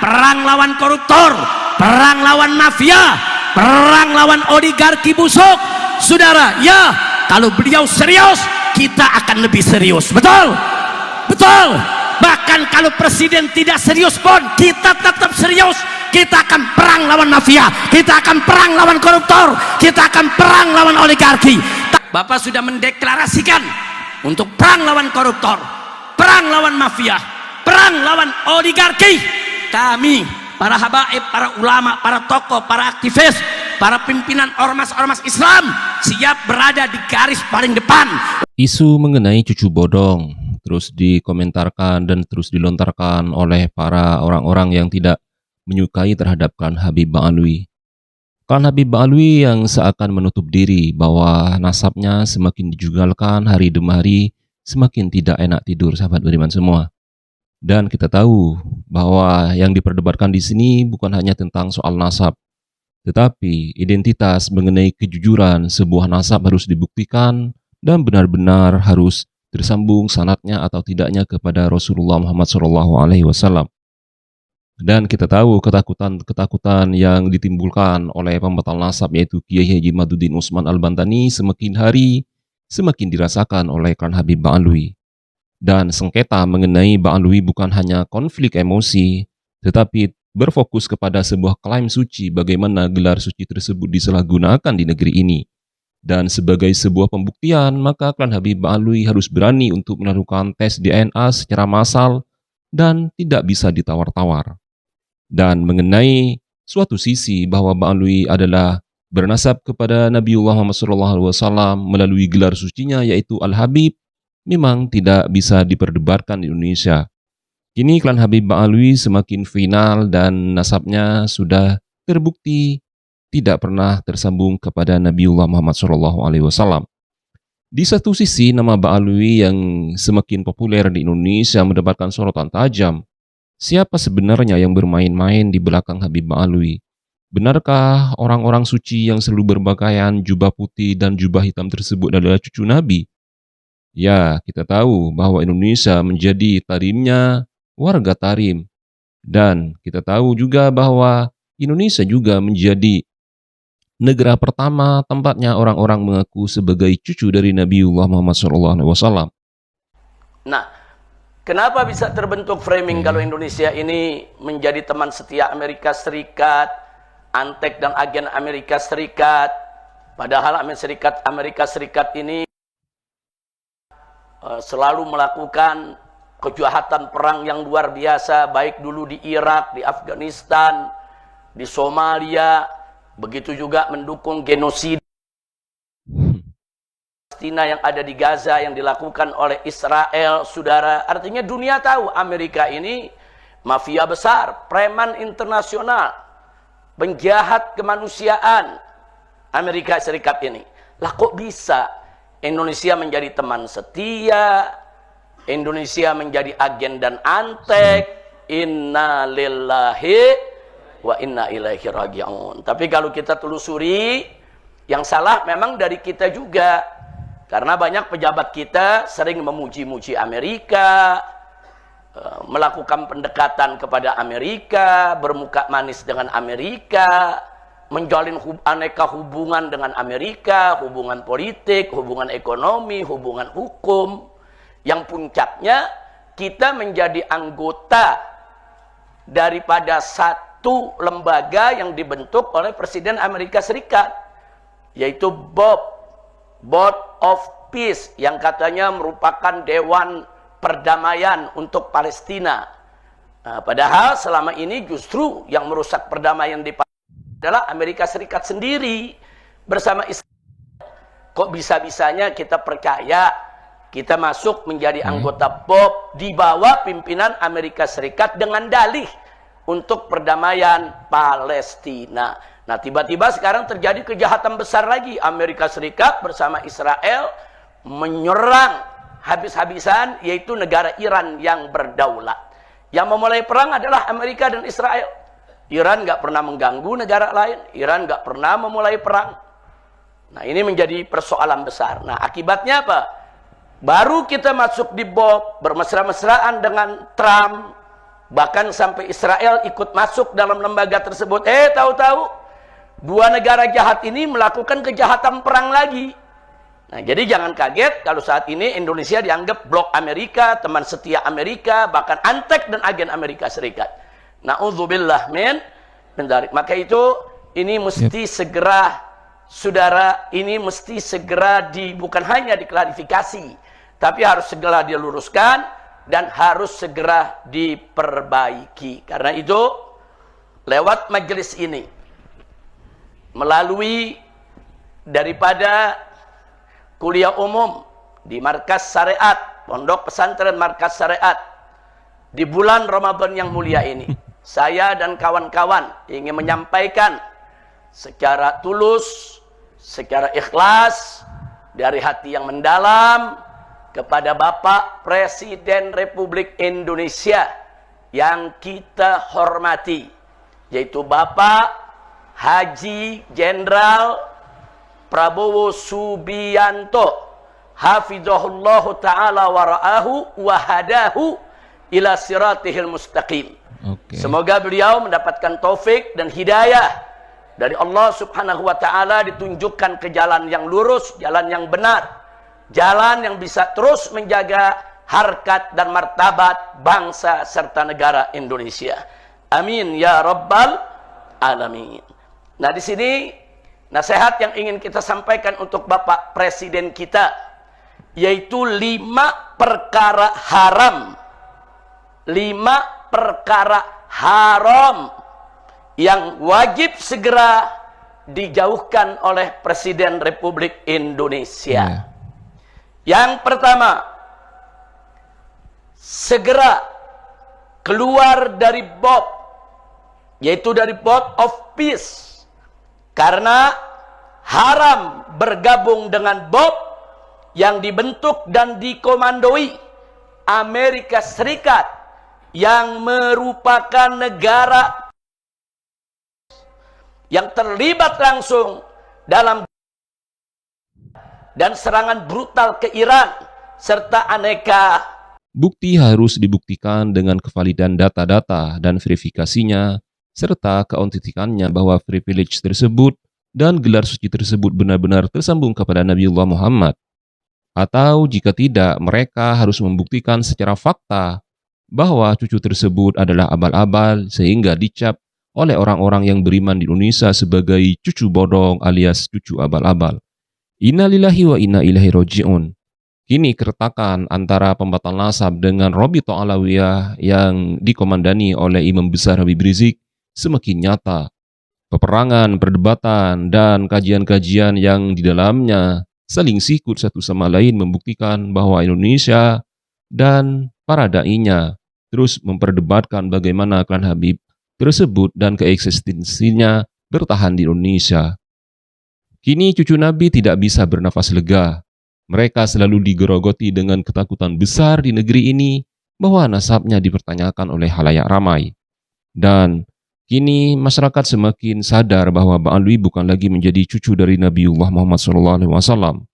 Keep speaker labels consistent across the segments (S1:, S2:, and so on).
S1: perang lawan koruptor, perang lawan mafia, perang lawan oligarki busuk. Saudara, ya, kalau beliau serius, kita akan lebih serius. Betul? Betul. Bahkan kalau presiden tidak serius pun, kita tetap serius. Kita akan perang lawan mafia, kita akan perang lawan koruptor, kita akan perang lawan oligarki. Bapak sudah mendeklarasikan untuk perang lawan koruptor, perang lawan mafia, perang lawan oligarki. Kami, para habaib, para ulama, para tokoh, para aktivis, para pimpinan ormas-ormas Islam siap berada di garis paling depan.
S2: Isu mengenai cucu bodong terus dikomentarkan dan terus dilontarkan oleh para orang-orang yang tidak menyukai terhadap klan Habib Ba'alwi. Klan Habib Ba'alwi yang seakan menutup diri bahwa nasabnya semakin dijugalkan hari demi hari, semakin tidak enak tidur, sahabat beriman semua. Dan kita tahu bahwa yang diperdebatkan di sini bukan hanya tentang soal nasab, tetapi identitas mengenai kejujuran sebuah nasab harus dibuktikan dan benar-benar harus tersambung sanadnya atau tidaknya kepada Rasulullah Muhammad SAW. Dan kita tahu ketakutan-ketakutan yang ditimbulkan oleh pembatal nasab yaitu Kiai Haji Maduddin Utsman Al-Bantani semakin hari semakin dirasakan oleh klan Habib Ba'alwi. Dan sengketa mengenai Ba'alwi bukan hanya konflik emosi, tetapi berfokus kepada sebuah klaim suci bagaimana gelar suci tersebut disalahgunakan di negeri ini. Dan sebagai sebuah pembuktian, maka klan Habib Ba'alwi harus berani untuk melakukan tes DNA secara massal dan tidak bisa ditawar-tawar. Dan mengenai suatu sisi bahwa Ba'alwi adalah bernasab kepada Nabiullah Muhammad SAW melalui gelar sucinya yaitu Al-Habib, memang tidak bisa diperdebatkan di Indonesia. Kini klan Habib Ba'alwi semakin final dan nasabnya sudah terbukti tidak pernah tersambung kepada Nabiullah Muhammad SAW. Di satu sisi, nama Ba'alwi yang semakin populer di Indonesia mendapatkan sorotan tajam. Siapa sebenarnya yang bermain-main di belakang Habib Ba'alwi? Benarkah orang-orang suci yang selalu berpakaian jubah putih dan jubah hitam tersebut adalah cucu Nabi? Ya, kita tahu bahwa Indonesia menjadi tarimnya warga tarim. Dan kita tahu juga bahwa Indonesia juga menjadi negara pertama tempatnya orang-orang mengaku sebagai cucu dari Nabiullah Muhammad SAW.
S1: Nah, kenapa bisa terbentuk framing kalau Indonesia ini menjadi teman setia Amerika Serikat, antek dan agen Amerika Serikat, padahal Amerika Serikat ini selalu melakukan kejahatan perang yang luar biasa, baik dulu di Irak, di Afghanistan, di Somalia, begitu juga mendukung genosida Palestina yang ada di Gaza yang dilakukan oleh Israel, saudara. Artinya dunia tahu Amerika ini mafia besar, preman internasional, penjahat kemanusiaan Amerika Serikat ini. Lah kok bisa Indonesia menjadi teman setia, Indonesia menjadi agen dan antek? Inna lillahi wa inna ilaihi raji'un. Tapi kalau kita telusuri, yang salah memang dari kita juga. Karena banyak pejabat kita sering memuji-muji Amerika, melakukan pendekatan kepada Amerika, bermuka manis dengan Amerika, menjalin aneka hubungan dengan Amerika, hubungan politik, hubungan ekonomi, hubungan hukum. Yang puncaknya kita menjadi anggota daripada satu lembaga yang dibentuk oleh Presiden Amerika Serikat, yaitu Board of Peace, yang katanya merupakan Dewan Perdamaian untuk Palestina. Nah, padahal selama ini justru yang merusak perdamaian di Palestina adalah Amerika Serikat sendiri bersama Israel. Kok bisa-bisanya kita percaya kita masuk menjadi anggota BOP di bawah pimpinan Amerika Serikat dengan dalih untuk perdamaian Palestina. Nah, tiba-tiba sekarang terjadi kejahatan besar lagi. Amerika Serikat bersama Israel menyerang habis-habisan, yaitu negara Iran yang berdaulat. Yang memulai perang adalah Amerika dan Israel. Iran nggak pernah mengganggu negara lain. Iran nggak pernah memulai perang. Nah, ini menjadi persoalan besar. Nah, akibatnya apa? Baru kita masuk di BOP, bermesra-mesraan dengan Trump, Bahkan sampai Israel ikut masuk dalam lembaga tersebut. Tahu-tahu dua negara jahat ini melakukan kejahatan perang lagi. Nah, jadi jangan kaget kalau saat ini Indonesia dianggap blok Amerika, teman setia Amerika, bahkan antek dan agen Amerika Serikat. Na'udzubillah min dzalik. Maka itu ini mesti segera, saudara, ini mesti segera bukan hanya diklarifikasi, tapi harus segera diluruskan dan harus segera diperbaiki. Karena itu lewat majelis ini, melalui daripada kuliah umum di Markas Syariat, Pondok Pesantren Markas Syariat, di bulan Ramadan yang mulia ini, saya dan kawan-kawan ingin menyampaikan secara tulus, secara ikhlas, dari hati yang mendalam kepada Bapak Presiden Republik Indonesia yang kita hormati, yaitu Bapak Haji Jenderal Prabowo Subianto, hafizahullahu ta'ala wara'ahu wahadahu ila siratihil mustaqim. Semoga beliau mendapatkan taufik dan hidayah dari Allah subhanahu wa ta'ala, ditunjukkan ke jalan yang lurus, jalan yang benar, jalan yang bisa terus menjaga harkat dan martabat bangsa serta negara Indonesia. Amin ya rabbal alamin. Nah, di sini nasihat yang ingin kita sampaikan untuk Bapak Presiden kita, yaitu 5 perkara haram. 5 perkara haram yang wajib segera dijauhkan oleh Presiden Republik Indonesia. Yang pertama, segera keluar dari BOP, yaitu dari Board of Peace. Karena haram bergabung dengan BOP yang dibentuk dan dikomandoi Amerika Serikat, yang merupakan negara yang terlibat langsung dalam dan serangan brutal ke Iran serta aneka.
S2: Bukti harus dibuktikan dengan kevalidan data-data dan verifikasinya, serta keautentikannya bahwa privilege tersebut dan gelar suci tersebut benar-benar tersambung kepada Nabiullah Muhammad. Atau jika tidak, mereka harus membuktikan secara fakta bahwa cucu tersebut adalah abal-abal sehingga dicap oleh orang-orang yang beriman di Indonesia sebagai cucu bodong alias cucu abal-abal. Inna lillahi wa inna ilaihi roji'un. Kini keretakan antara pembatal nasab dengan Rabithah Alawiyah yang dikomandani oleh Imam Besar Habib Rizik semakin nyata. Peperangan, perdebatan, dan kajian-kajian yang di dalamnya saling sikut satu sama lain membuktikan bahwa Indonesia dan para da'inya terus memperdebatkan bagaimana klan Habib tersebut dan keeksistensinya bertahan di Indonesia. Kini cucu Nabi tidak bisa bernafas lega. Mereka selalu digerogoti dengan ketakutan besar di negeri ini bahwa nasabnya dipertanyakan oleh halayak ramai. Dan kini masyarakat semakin sadar bahwa Bang Alwi bukan lagi menjadi cucu dari Nabiullah Muhammad SAW.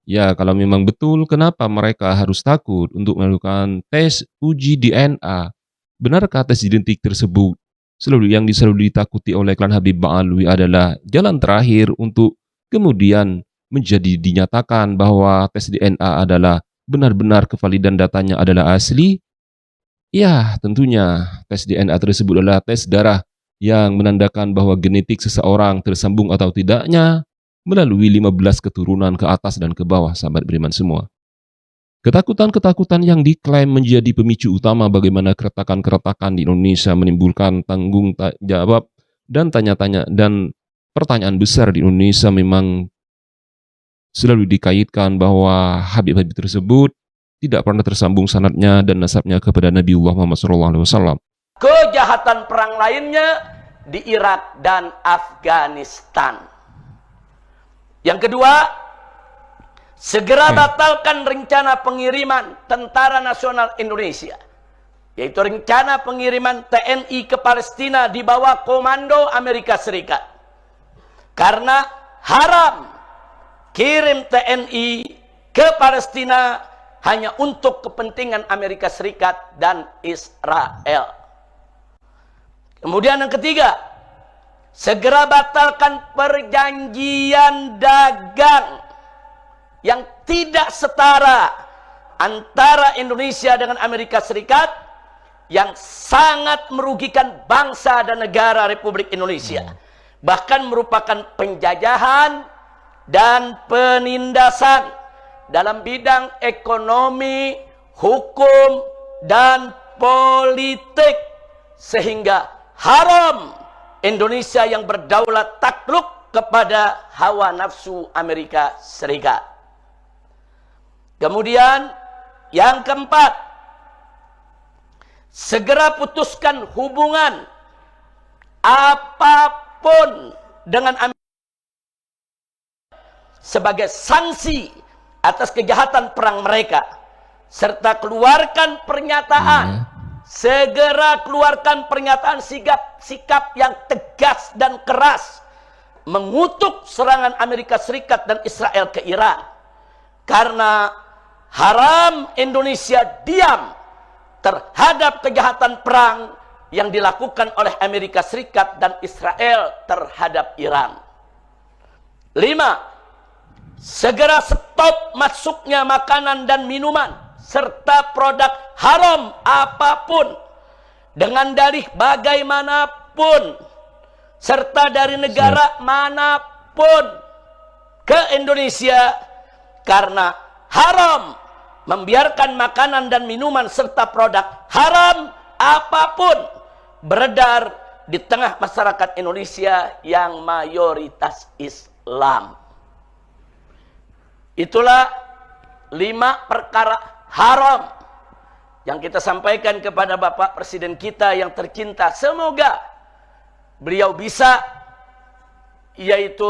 S2: Ya, kalau memang betul, kenapa mereka harus takut untuk melakukan tes uji DNA? Benarkah tes identik tersebut selalu ditakuti oleh klan Habib Bang Alwi adalah jalan terakhir untuk kemudian menjadi dinyatakan bahwa tes DNA adalah benar-benar kevalidan datanya adalah asli? Ya, tentunya tes DNA tersebut adalah tes darah yang menandakan bahwa genetik seseorang tersambung atau tidaknya melalui 15 keturunan ke atas dan ke bawah, sahabat beriman semua. Ketakutan-ketakutan yang diklaim menjadi pemicu utama bagaimana keretakan-keretakan di Indonesia menimbulkan tanggung jawab dan tanya-tanya dan pertanyaan besar di Indonesia memang selalu dikaitkan bahwa Habib-Habib tersebut tidak pernah tersambung sanadnya dan nasabnya kepada Nabiullah Muhammad SAW.
S1: Kejahatan perang lainnya di Irak dan Afghanistan. Yang kedua, segera batalkan rencana pengiriman Tentara Nasional Indonesia, yaitu rencana pengiriman TNI ke Palestina di bawah komando Amerika Serikat. Karena haram kirim TNI ke Palestina hanya untuk kepentingan Amerika Serikat dan Israel. Kemudian yang ketiga, segera batalkan perjanjian dagang yang tidak setara antara Indonesia dengan Amerika Serikat yang sangat merugikan bangsa dan negara Republik Indonesia. Bahkan merupakan penjajahan dan penindasan dalam bidang ekonomi, hukum, dan politik, sehingga haram Indonesia yang berdaulat takluk kepada hawa nafsu Amerika Serikat. Kemudian yang keempat, segera putuskan hubungan apapun dengan Amerika sebagai sanksi atas kejahatan perang mereka, serta keluarkan pernyataan, segera keluarkan pernyataan sikap yang tegas dan keras mengutuk serangan Amerika Serikat dan Israel ke Irak, karena haram Indonesia diam terhadap kejahatan perang yang dilakukan oleh Amerika Serikat dan Israel terhadap Iran. 5. Segera stop masuknya makanan dan minuman serta produk haram apapun dengan dalih bagaimanapun serta dari negara manapun ke Indonesia, karena haram membiarkan makanan dan minuman serta produk haram apapun beredar di tengah masyarakat Indonesia yang mayoritas Islam. Itulah 5 perkara haram yang kita sampaikan kepada Bapak Presiden kita yang tercinta. Semoga beliau bisa, yaitu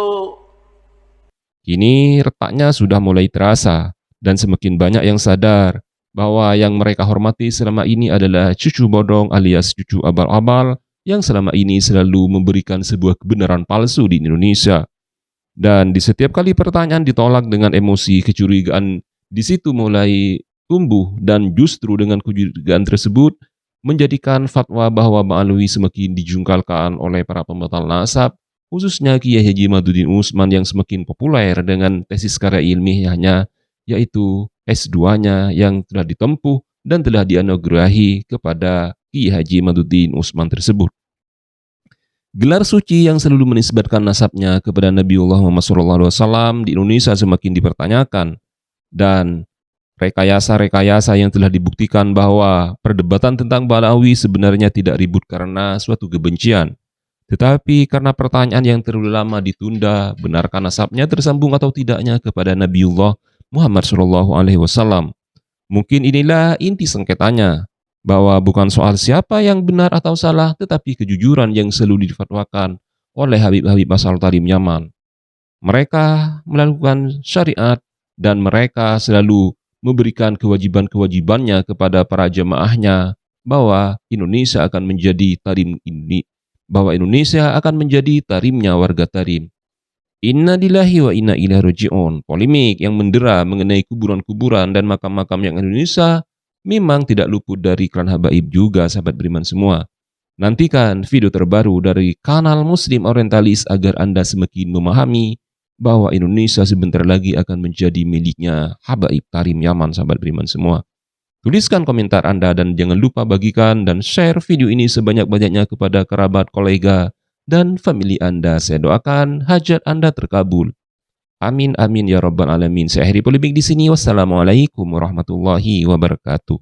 S2: kini retaknya sudah mulai terasa dan semakin banyak yang sadar bahwa yang mereka hormati selama ini adalah cucu bodong alias cucu abal-abal yang selama ini selalu memberikan sebuah kebenaran palsu di Indonesia. Dan di setiap kali pertanyaan ditolak dengan emosi, kecurigaan di situ mulai tumbuh, dan justru dengan kecurigaan tersebut menjadikan fatwa bahwa Bang Alwi semakin dijungkalkan oleh para pembatal nasab, khususnya Kiai Haji Maduddin Usman yang semakin populer dengan tesis karya ilmiahnya, yaitu S2-nya yang telah ditempuh dan telah dianugerahi kepada Kiai Haji Maduddin Usman tersebut. Gelar suci yang selalu menisbatkan nasabnya kepada Nabiullah Muhammad SAW di Indonesia semakin dipertanyakan, dan rekayasa-rekayasa yang telah dibuktikan bahwa perdebatan tentang Ba'alawi sebenarnya tidak ribut karena suatu kebencian, tetapi karena pertanyaan yang terlalu lama ditunda, benarkah nasabnya tersambung atau tidaknya kepada Nabiullah Muhammad SAW. Mungkin inilah inti sengketanya, bahwa bukan soal siapa yang benar atau salah, tetapi kejujuran yang selalu difatwakan oleh Habib-Habib asal Tarim Yaman. Mereka melakukan syariat dan mereka selalu memberikan kewajiban-kewajibannya kepada para jemaahnya, bahwa Indonesia akan menjadi tarimnya warga Tarim. Inna lillahi wa inna ilaihi raji'un. Polemik yang mendera mengenai kuburan-kuburan dan makam-makam yang Indonesia memang tidak luput dari klan habaib juga, sahabat beriman semua. Nantikan video terbaru dari kanal Muslim Orientalis agar Anda semakin memahami bahwa Indonesia sebentar lagi akan menjadi miliknya habaib Tarim Yaman, sahabat beriman semua. Tuliskan komentar Anda dan jangan lupa bagikan dan share video ini sebanyak-banyaknya kepada kerabat, kolega, dan famili Anda. Saya doakan hajat Anda terkabul. Amin amin ya rabbal alamin. Saya akhiri polemik di sini. Wassalamualaikum warahmatullahi wabarakatuh.